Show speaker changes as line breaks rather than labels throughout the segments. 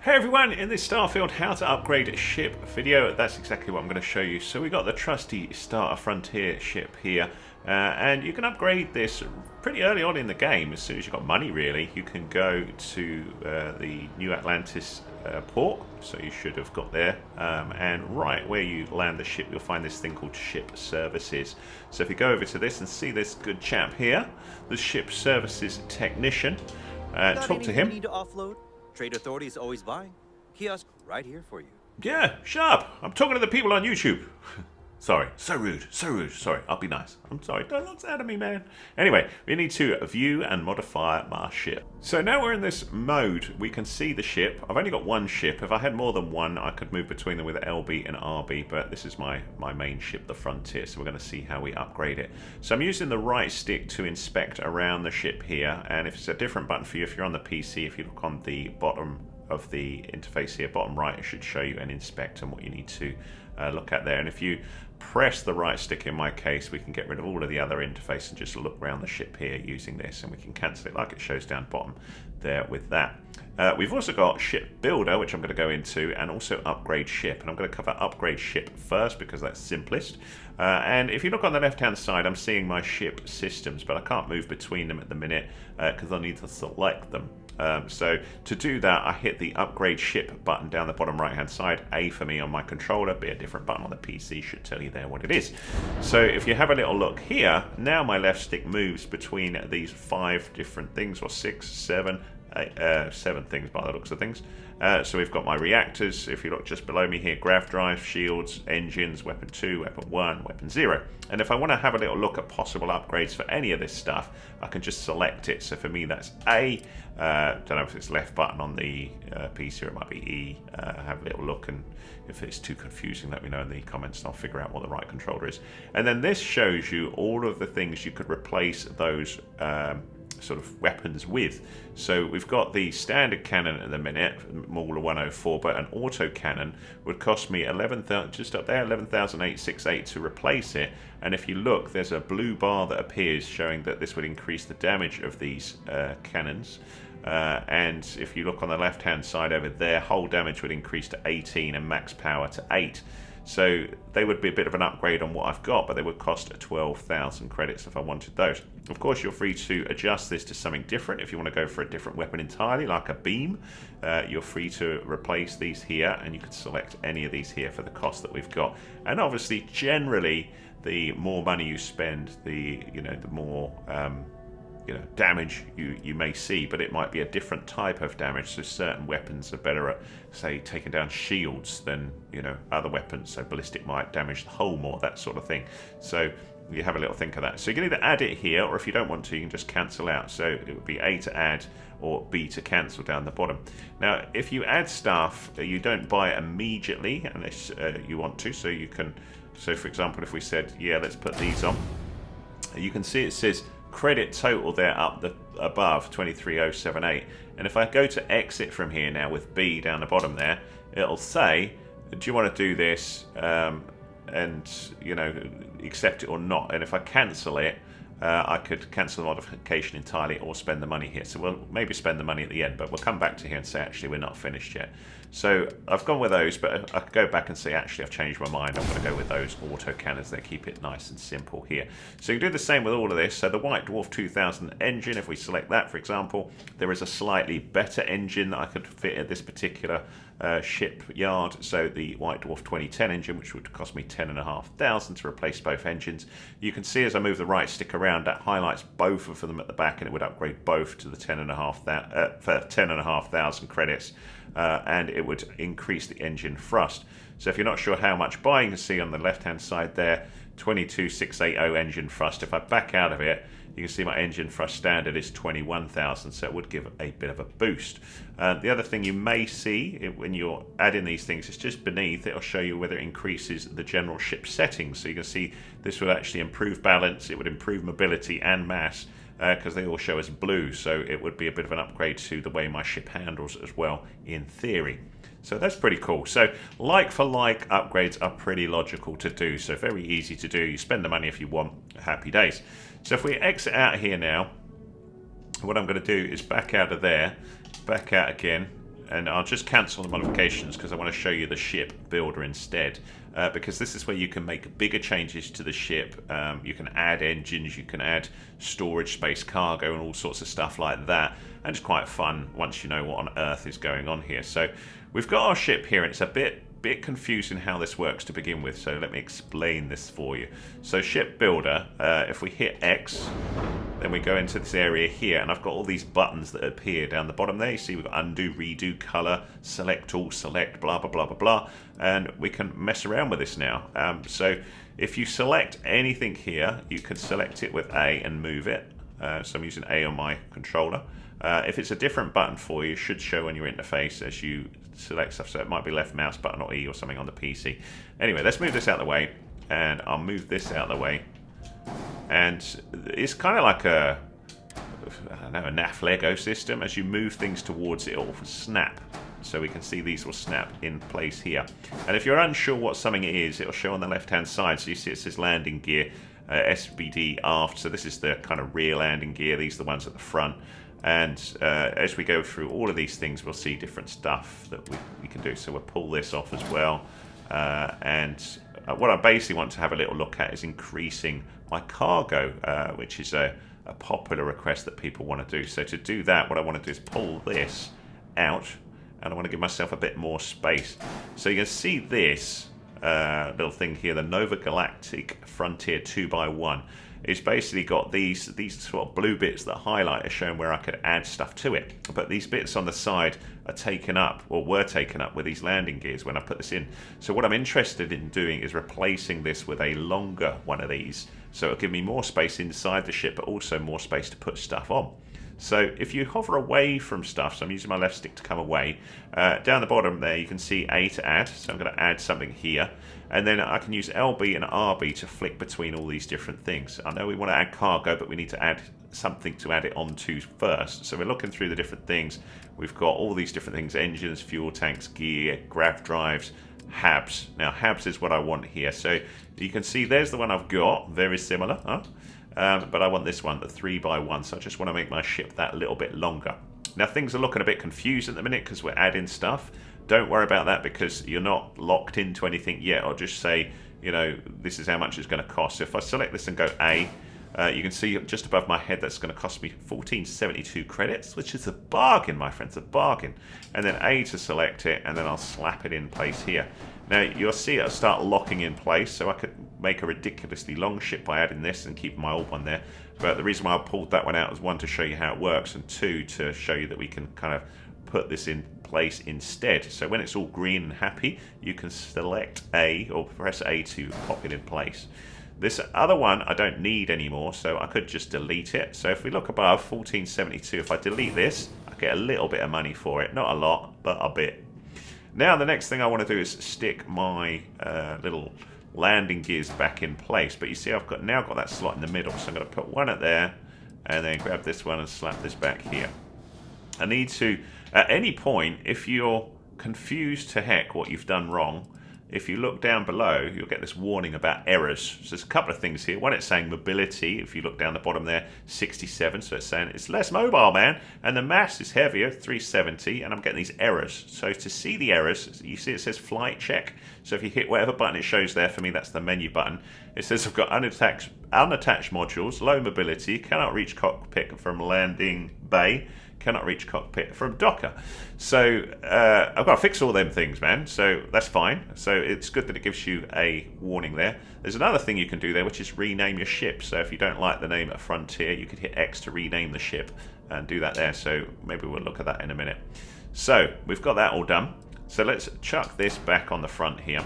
Hey everyone, in this Starfield how to upgrade a ship video, that's exactly what I'm going to show you. So we got the trusty Starter Frontier ship here, and you can upgrade this pretty early on in the game. As soon as you've got money really, you can go to the New Atlantis port, so you should have got there, and right where you land the ship you'll find this thing called Ship Services. So if you go over to this and see this good chap here, the Ship Services Technician, talk to him.
Need to offload? Trade Authority is always buying. Kiosk right here for you.
Yeah, shut up. I'm talking to the people on YouTube. Sorry, so rude, so rude. Sorry, I'll be nice. I'm sorry, don't look sad at me, man. Anyway, we need to view and modify my ship. So now we're in this mode, we can see the ship. I've only got one ship. If I had more than one, I could move between them with LB and RB, but this is my main ship, the Frontier, so we're going to see how we upgrade it. So I'm using the right stick to inspect around the ship here, and if it's a different button for you, if you're on the PC, if you look on the bottom of the interface here, bottom right, it should show you an inspect and what you need to look at there. And if you press the right stick, in my case, we can get rid of all of the other interface and just look around the ship here using this, and we can cancel it like it shows down bottom there with that. We've also got Ship Builder, which I'm going to go into, and also Upgrade Ship. And I'm going to cover Upgrade Ship first because that's simplest. And if you look on the left-hand side, I'm seeing my ship systems, but I can't move between them at the minute because I need to select them. So to do that, I hit the Upgrade Ship button down the bottom right-hand side. A for me on my controller, be a different button on the PC should tell you there what it is. So if you have a little look here, now my left stick moves between these 5 different things, or 6, 7, 7 things by the looks of things. So we've got my reactors. If you look just below me here, grav drives, shields, engines, weapon 2, weapon 1, weapon 0. And if I want to have a little look at possible upgrades for any of this stuff, I can just select it. So for me that's A. Don't know if it's left button on the PC or it might be E. Have a little look, and if it's too confusing let me know in the comments and I'll figure out what the right controller is. And then this shows you all of the things you could replace those sort of weapons with. So we've got the standard cannon at the minute, Mauler 104, but an auto cannon would cost me 11,000, just up there, 11,868 to replace it. And if you look, there's a blue bar that appears showing that this would increase the damage of these cannons. And if you look on the left hand side over there, hull damage would increase to 18 and max power to 8. So they would be a bit of an upgrade on what I've got, but they would cost 12,000 credits if I wanted those. Of course, you're free to adjust this to something different. If you want to go for a different weapon entirely, like a beam, you're free to replace these here, and you can select any of these here for the cost that we've got. And obviously, generally, the more money you spend, the more damage you may see, but it might be a different type of damage. So certain weapons are better at, say, taking down shields than other weapons. So ballistic might damage the hull more, that sort of thing. So you have a little think of that. So you can either add it here, or if you don't want to, you can just cancel out. So it would be A to add or B to cancel down the bottom. Now, if you add stuff, you don't buy it immediately unless you want to. So you can. So for example, if we said, yeah, let's put these on, you can see it says credit total there up above 23,078, and if I go to exit from here now with B down the bottom there, it'll say, do you want to do this and accept it or not? And if I cancel it, I could cancel the modification entirely or spend the money here. So we'll maybe spend the money at the end, but we'll come back to here and say, actually, we're not finished yet. So I've gone with those, but I could go back and say, actually, I've changed my mind. I'm going to go with those auto cannons. They keep it nice and simple here. So you can do the same with all of this. So the White Dwarf 2000 engine, if we select that, for example, there is a slightly better engine that I could fit at this particular shipyard. So the White Dwarf 2010 engine, which would cost me 10,500 to replace both engines. You can see as I move the right stick around, that highlights both of them at the back, and it would upgrade both to the 10,500 credits, and it would increase the engine thrust. So if you're not sure how much buy, you can see on the left hand side there, 22,680 engine thrust. If I back out of it, you can see my engine thrust standard is 21,000, so it would give a bit of a boost. The other thing you may see when you're adding these things is just beneath, it'll show you whether it increases the general ship settings. So you can see this would actually improve balance, it would improve mobility and mass, because they all show as blue, so it would be a bit of an upgrade to the way my ship handles as well, in theory. So that's pretty cool. So like for like upgrades are pretty logical to do, so very easy to do. You spend the money if you want, happy days. So if we exit out here now, what I'm going to do is back out of there, back out again, and I'll just cancel the modifications because I want to show you the ship builder instead. Because this is where you can make bigger changes to the ship. You can add engines, you can add storage space, cargo, and all sorts of stuff like that. And it's quite fun once you know what on earth is going on here. So we've got our ship here, and it's a bit confusing how this works to begin with. So let me explain this for you. So ship builder, if we hit X, then we go into this area here, and I've got all these buttons that appear down the bottom there. You see we've got undo, redo, color, select all, select, blah, blah, blah, blah, blah. And we can mess around with this now. So if you select anything here, you can select it with A and move it. So I'm using A on my controller. If it's a different button for you, it should show on your interface as you select stuff. So it might be left mouse button or E or something on the PC. Anyway, let's move this out of the way, and I'll move this out of the way. And it's kind of like a NAF Lego system. As you move things towards it, it'll snap. So we can see these will snap in place here. And if you're unsure what something is, it'll show on the left-hand side. So you see it says landing gear, SBD aft. So this is the kind of rear landing gear. These are the ones at the front. And as we go through all of these things, we'll see different stuff that we can do. So we'll pull this off as well. What I basically want to have a little look at is increasing my cargo, which is a popular request that people want to do. So to do that, what I want to do is pull this out, and I want to give myself a bit more space. So you can see this little thing here, the Nova Galactic Frontier 2x1. It's basically got these sort of blue bits that highlight are showing where I could add stuff to it. But these bits on the side are taken up, or were taken up, with these landing gears when I put this in. So what I'm interested in doing is replacing this with a longer one of these. So it'll give me more space inside the ship, but also more space to put stuff on. So if you hover away from stuff, so I'm using my left stick to come away, down the bottom there you can see A to add, so I'm going to add something here, and then I can use LB and RB to flick between all these different things. I know we want to add cargo, but we need to add something to add it onto first. So we're looking through the different things. We've got all these different things: engines, fuel tanks, gear, grav drives, HABs. Now HABs is what I want here. So you can see there's the one I've got, very similar, huh? But I want this one, the 3x1, so I just want to make my ship that little bit longer. Now things are looking a bit confused at the minute because we're adding stuff. Don't worry about that because you're not locked into anything yet. I'll just say, you know, this is how much it's going to cost. So if I select this and go A, you can see just above my head that's going to cost me 1472 credits, which is a bargain, my friends, a bargain. And then A to select it, and then I'll slap it in place here. Now you'll see it'll start locking in place, so I could make a ridiculously long ship by adding this and keep my old one there. But the reason why I pulled that one out was, one, to show you how it works, and two, to show you that we can kind of put this in place instead. So when it's all green and happy, you can select A or press A to pop it in place. This other one I don't need anymore, so I could just delete it. So if we look above, 1472, if I delete this, I get a little bit of money for it. Not a lot, but a bit. Now the next thing I want to do is stick my little landing gears back in place. But you see I've now got that slot in the middle, so I'm going to put one at there, and then grab this one and slap this back here. I need to, at any point, if you're confused to heck what you've done wrong, if you look down below, you'll get this warning about errors. So there's a couple of things here. One, it's saying mobility. If you look down the bottom there, 67. So it's saying it's less mobile, man. And the mass is heavier, 370. And I'm getting these errors. So to see the errors, you see it says flight check. So if you hit whatever button it shows there, for me, that's the menu button. It says I've got unattached modules, low mobility, cannot reach cockpit from landing bay, cannot reach cockpit from docker. So I've got to fix all them things, man. So that's fine. So it's good that it gives you a warning there. There's another thing you can do there, which is rename your ship. So if you don't like the name of Frontier, you could hit X to rename the ship and do that there. So maybe we'll look at that in a minute. So we've got that all done. So let's chuck this back on the front here.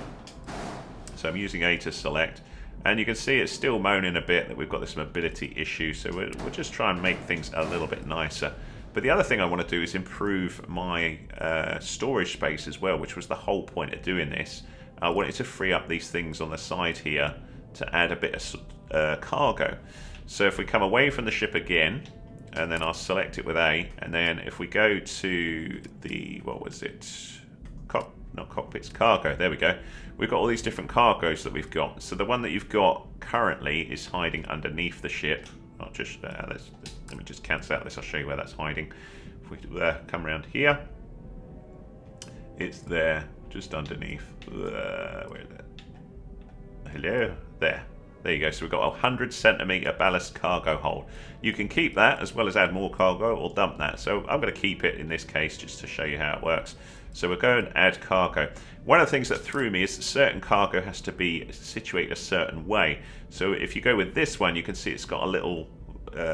So I'm using A to select. And you can see it's still moaning a bit that we've got this mobility issue. So we'll just try and make things a little bit nicer. But the other thing I want to do is improve my storage space as well, which was the whole point of doing this. I wanted to free up these things on the side here to add a bit of cargo. So if we come away from the ship again, and then I'll select it with A, and then if we go to the, what was it? Not cockpits, cargo. There we go. We've got all these different cargoes that we've got. So the one that you've got currently is hiding underneath the ship. Not just let me just cancel out this. I'll show you where that's hiding. If we come around here, It's there, just underneath. Where is it? Hello? There. There you go. So we've got a 100 centimeter ballast cargo hold. You can keep that as well as add more cargo or dump that. So I'm going to keep it in this case just to show you how it works. So we'll go and add cargo. One of the things that threw me is that certain cargo has to be situated a certain way. So if you go with this one, you can see it's got a little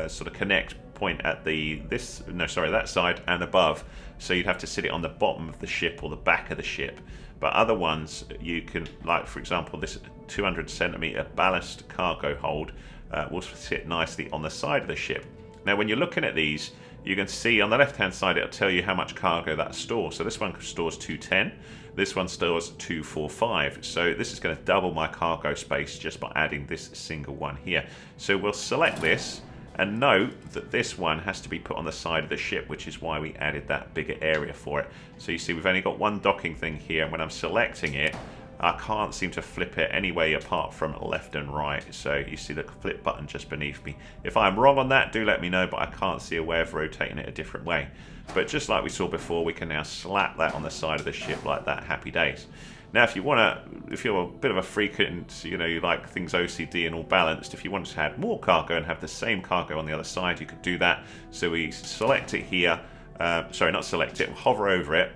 sort of connect point at that side and above. So you'd have to sit it on the bottom of the ship or the back of the ship. But other ones you can, like for example, this 200 centimeter ballast cargo hold will sit nicely on the side of the ship. Now when you're looking at these, you can see on the left hand side it'll tell you how much cargo that stores. So this one stores 210, this one stores 245. So this is going to double my cargo space just by adding this single one here. So we'll select this and note that this one has to be put on the side of the ship, which is why we added that bigger area for it. So you see we've only got one docking thing here, and when I'm selecting it, I can't seem to flip it any way apart from left and right. So you see the flip button just beneath me. If I'm wrong on that, do let me know, but I can't see a way of rotating it a different way. But just like we saw before, we can now slap that on the side of the ship like that. Happy days. Now, if you're a bit of a freak and you like things OCD and all balanced, if you want to add more cargo and have the same cargo on the other side, you could do that. So we select it here. Sorry, not select it. Hover over it.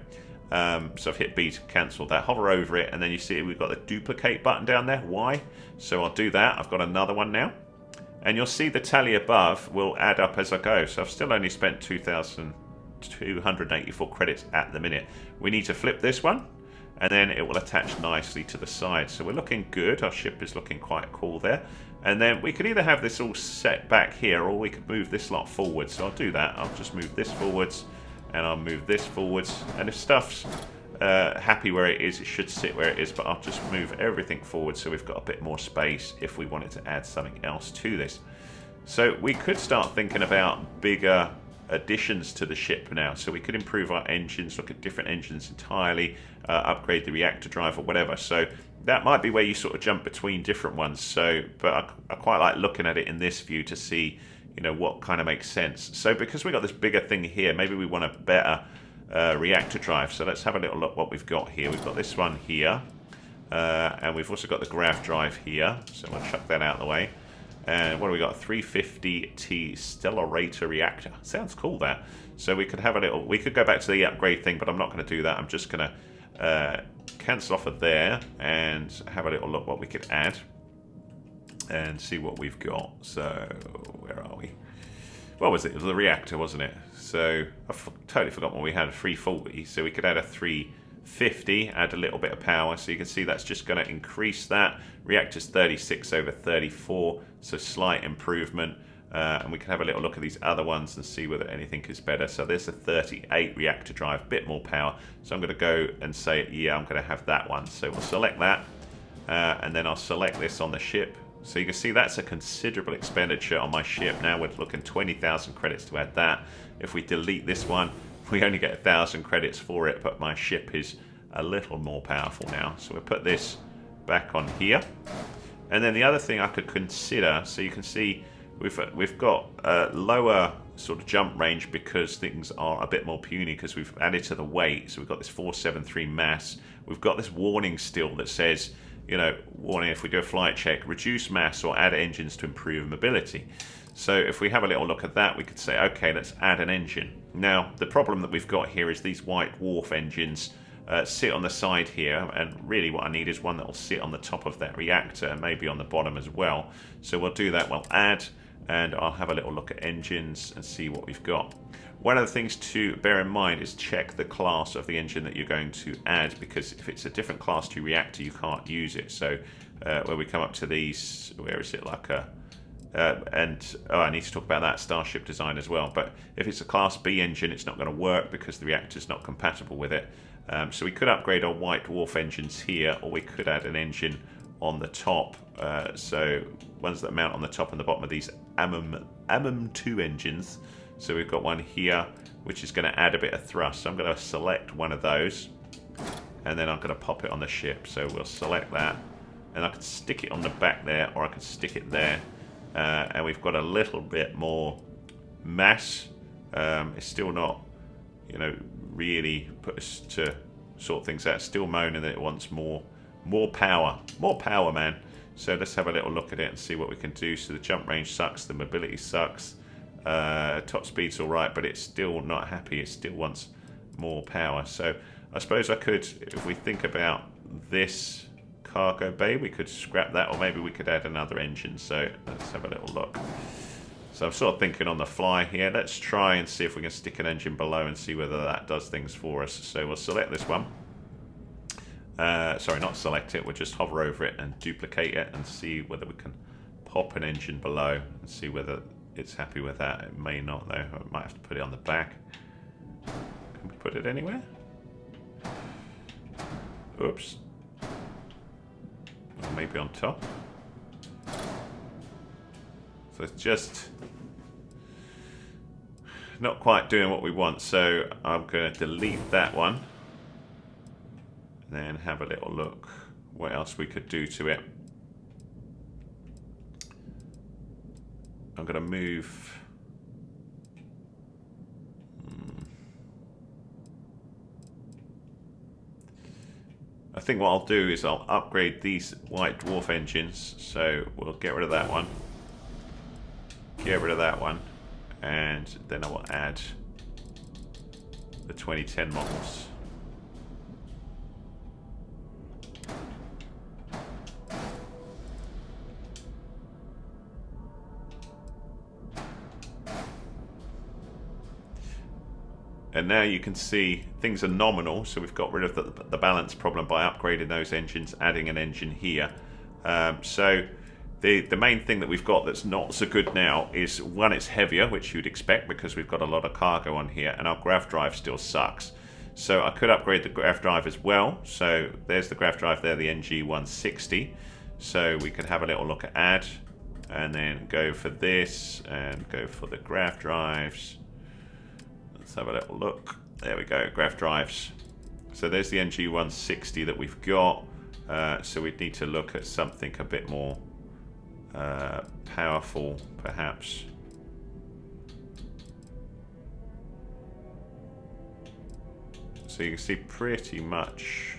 So I've hit B to cancel that. Hover over it, and then you see we've got the duplicate button down there. Why? So I'll do that. I've got another one now, and you'll see the tally above will add up as I go. So I've still only spent 2,284 credits at the minute. We need to flip this one, and then it will attach nicely to the side. So we're looking good. Our ship is looking quite cool there. And then we could either have this all set back here, or we could move this lot forward. So I'll do that. I'll just move this forwards, and I'll move this forwards. And if stuff's happy where it is, it should sit where it is. But I'll just move everything forward so we've got a bit more space if we wanted to add something else to this. So we could start thinking about bigger additions to the ship now. So we could improve our engines, look at different engines entirely, upgrade the reactor drive or whatever. So that might be where you sort of jump between different ones. So, but I quite like looking at it in this view to see, what kind of makes sense. So because we got this bigger thing here, maybe we want a better reactor drive. So let's have a little look what we've got here. We've got this one here, and we've also got the grav drive here. So we'll chuck that out of the way. And what do we got? 350T Stellarator reactor. Sounds cool, that. So we could have a little. We could go back to the upgrade thing, but I'm not going to do that. I'm just going to cancel off of there and have a little look what we could add and see what we've got. So where are we? What was it? It was the reactor, wasn't it? So I totally forgot what we had. 340. So we could add a 350, add a little bit of power. So you can see that's just going to increase that. Reactor's 36 over 34, so slight improvement. And we can have a little look at these other ones and see whether anything is better. So there's a 38 reactor drive, bit more power. So I'm going to go and say, yeah, I'm going to have that one. So we'll select that, and then I'll select this on the ship. So you can see that's a considerable expenditure on my ship. Now we're looking 20,000 credits to add that. If we delete this one, we only get 1,000 credits for it, but my ship is a little more powerful now. So we'll put this back on here. And then the other thing I could consider, so you can see we've got a lower sort of jump range because things are a bit more puny because we've added to the weight. So we've got this 473 mass. We've got this warning still that says, warning if we do a flight check, reduce mass or add engines to improve mobility. So if we have a little look at that, we could say, okay, let's add an engine. Now, the problem that we've got here is these white dwarf engines sit on the side here, and really what I need is one that will sit on the top of that reactor and maybe on the bottom as well. So we'll do that, we'll add, and I'll have a little look at engines and see what we've got. One of the things to bear in mind is check the class of the engine that you're going to add, because if it's a different class 2 reactor, you can't use it. So when we come up to these, where is it, like a I need to talk about that Starship design as well. But if it's a Class B engine, it's not going to work because the reactor's not compatible with it. So we could upgrade our white dwarf engines here, or we could add an engine on the top. So ones that mount on the top and the bottom of these AMM2 engines. So we've got one here, which is going to add a bit of thrust. So I'm going to select one of those, and then I'm going to pop it on the ship. So we'll select that, and I can stick it on the back there, or I can stick it there. And we've got a little bit more mass. It's still not, really put us to sort things out. Still moaning that it wants more power. More power, man. So let's have a little look at it and see what we can do. So the jump range sucks, the mobility sucks, top speed's alright, but it's still not happy. It still wants more power. So I suppose I could, if we think about this cargo bay, we could scrap that, or maybe we could add another engine. So let's have a little look. So I'm sort of thinking on the fly here. Let's try and see if we can stick an engine below and see whether that does things for us. So we'll select this one. Sorry, not select it. We'll just hover over it and duplicate it and see whether we can pop an engine below and see whether it's happy with that. It may not, though. I might have to put it on the back. Can we put it anywhere? Oops. Or maybe on top. So it's just not quite doing what we want. So I'm going to delete that one. And then have a little look what else we could do to it. I'm going to move. I think what I'll do is I'll upgrade these white dwarf engines. So we'll get rid of that one. Get rid of that one. And then I will add the 2010 models. And now you can see things are nominal, so we've got rid of the balance problem by upgrading those engines, adding an engine here. So the main thing that we've got that's not so good now is, one, it's heavier, which you'd expect because we've got a lot of cargo on here, and our grav drive still sucks. So I could upgrade the grav drive as well. So there's the grav drive there, the NG160. So we could have a little look at add, and then go for this, and go for the grav drives. Let's have a little look. There we go, grav drives. So there's the NG160 that we've got. So we'd need to look at something a bit more powerful, perhaps. So you can see pretty much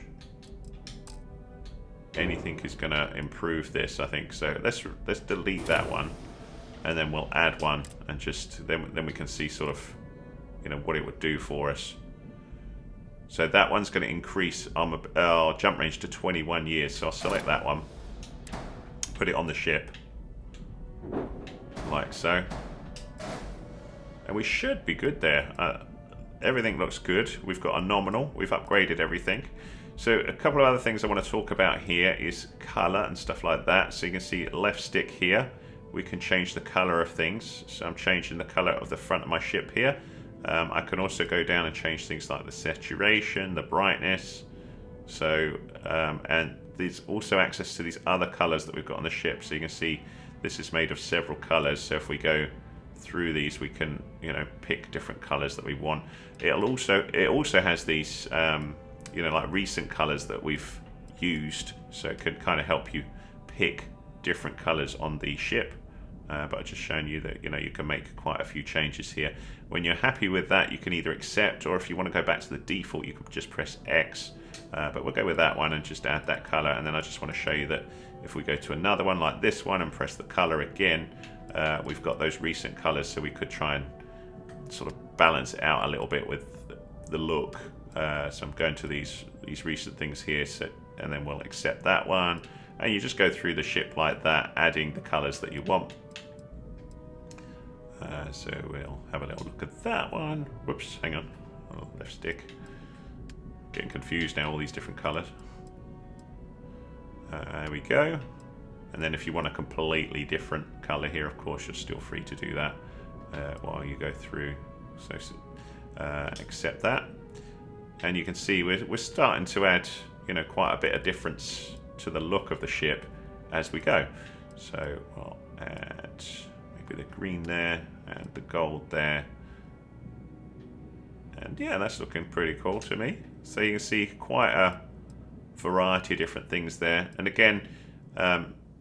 anything is going to improve this, I think. So let's delete that one, and then we'll add one, and just then we can see sort of, you know, what it would do for us. So that one's going to increase our jump range to 21 years. So I'll select that one, put it on the ship, like so, and we should be good there. Everything looks good. We've got a nominal. We've upgraded everything. So a couple of other things I want to talk about here is color and stuff like that. So you can see left stick here, we can change the color of things. So I'm changing the color of the front of my ship here. I can also go down and change things like the saturation, the brightness. So, and there's also access to these other colors that we've got on the ship. So you can see this is made of several colors. So if we go through these, we can, you know, pick different colors that we want. It also has these, you know, like recent colors that we've used. So it could kind of help you pick different colors on the ship. But I've just shown you that, you know, you can make quite a few changes here. When you're happy with that, you can either accept, or if you want to go back to the default, you can just press X. But we'll go with that one and just add that color. And then I just want to show you that if we go to another one like this one and press the color again, we've got those recent colors. So we could try and sort of balance it out a little bit with the look. So I'm going to these recent things here, so, and then we'll accept that one. And you just go through the ship like that, adding the colors that you want. So we'll have a little look at that one. Whoops, hang on. Oh, left stick. Getting confused now, all these different colors. There we go. And then if you want a completely different color here, of course, you're still free to do that while you go through. So accept that. And you can see we're starting to add, you know, quite a bit of difference to the look of the ship as we go. So we'll add maybe the green there and the gold there, and yeah, that's looking pretty cool to me. So you can see quite a variety of different things there. And again,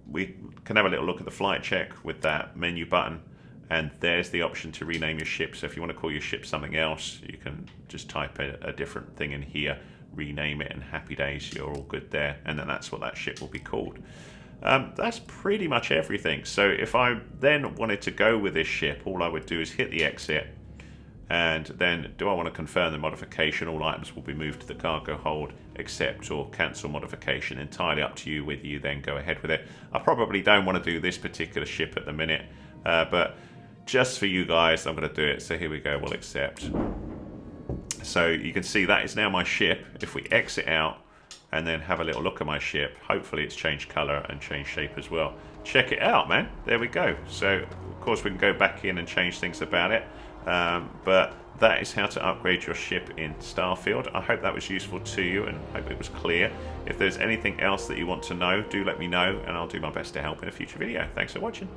we can have a little look at the flight check with that menu button, and there's the option to rename your ship. So if you want to call your ship something else, you can just type a different thing in here rename it, and happy days, you're all good there. And then that's what that ship will be called. That's pretty much everything. So if I then wanted to go with this ship, all I would do is hit the exit. And then, do I want to confirm the modification? All items will be moved to the cargo hold, accept or cancel modification. Entirely up to you whether you then go ahead with it. I probably don't want to do this particular ship at the minute, but just for you guys, I'm going to do it. So here we go, we'll accept. So you can see that is now my ship. If we exit out and then have a little look at my ship, hopefully it's changed colour and changed shape as well. Check it out, man. There we go. So, of course, we can go back in and change things about it. But that is how to upgrade your ship in Starfield. I hope that was useful to you and hope it was clear. If there's anything else that you want to know, do let me know and I'll do my best to help in a future video. Thanks for watching.